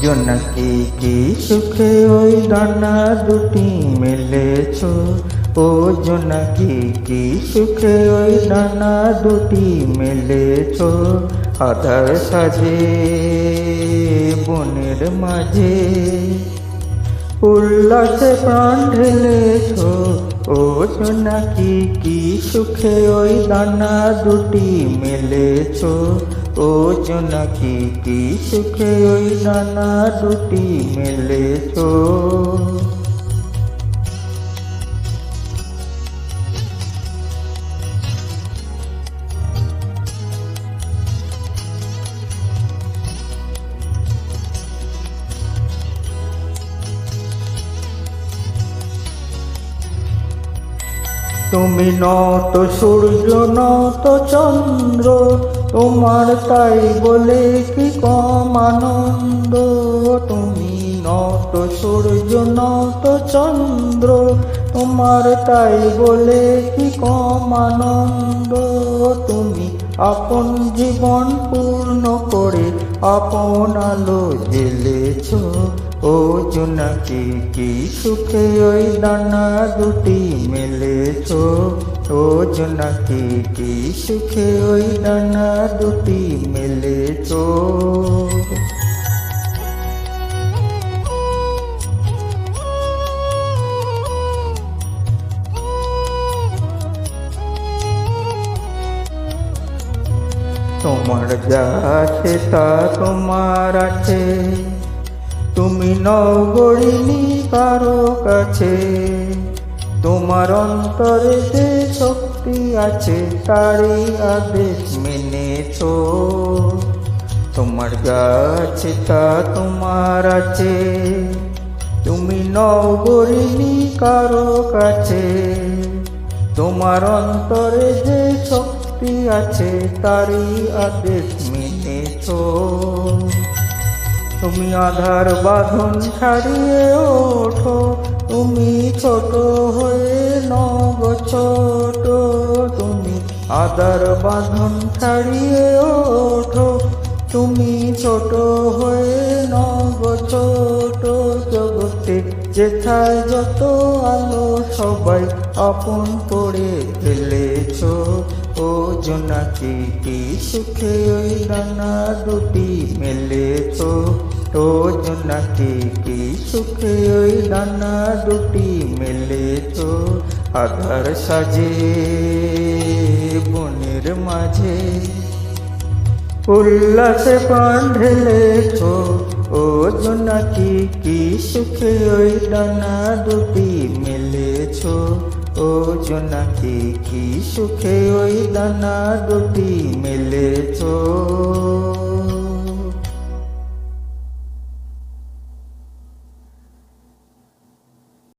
জোনাকি কি সুখে ওই ডানা দুটি মেলেছ, ও জোনাকি কি সুখে ওই ডানা দুটি মেলেছ। আধার সাজে বনের মাঝে উল্লাসে প্রাণ ঢেলেছ, ও জোনাকি কি সুখে ওই ডানা দুটি মেলেছ। ও জোনাকি কি সুখে ওই ডানা দুটি মেলেছ। তুমি নত সূর্য নত চন্দ্র, তোমার তাই বলে কি কম আনন্দ। তুমি নত সূর্য নত চন্দ্র, তোমার তাই বলে কি কম আনন্দ। তুমি আপন জীবন পূর্ণ করে আপন আলো জ্বেলেছ, ও জোনাকি কি সুখে ওই ডানা দুটি মেলেছ। ও জোনাকি কি সুখে ওই ডানা দুটি মেলেছ। তোমার যা আছে তা তোমার আছে, তুমি নও গড়িনি কারো কাছে। তোমার অন্তরে যে শক্তি আছে তারই আদেশ মেনেছ। তোমার যা আছে তা তোমার আছে, তুমি নও গড়িনি কারো কাছে। তোমার অন্তরে যে শক্তি আছে তারই আদেশ মেনেছ। তুমি আধার বাঁধন ছাড়িয়ে ওঠো, তুমি ছোট হয়ে নব ছোট। তুমি আধার বাঁধন ছাড়িয়ে ওঠো, তুমি ছোট হয়ে নব ছোট। জগতে যেথায় যত আলো সবাই আপন করে ফেলেছ, ও জোনাকি কি সুখে ওই ডানা দুটি মেলেছ। ও জোনাকি কি সুখে ওই ডানা দুটি মেলেছ। আধার সাজে বনের মাঝে উল্লাসে প্রাণ ঢেলেছ, ও জোনাকি কি সুখে ওই ডানা দুটি মেলেছ। ও জোনাকি কি সুখে ওই ডানা দুটি মেলেছ।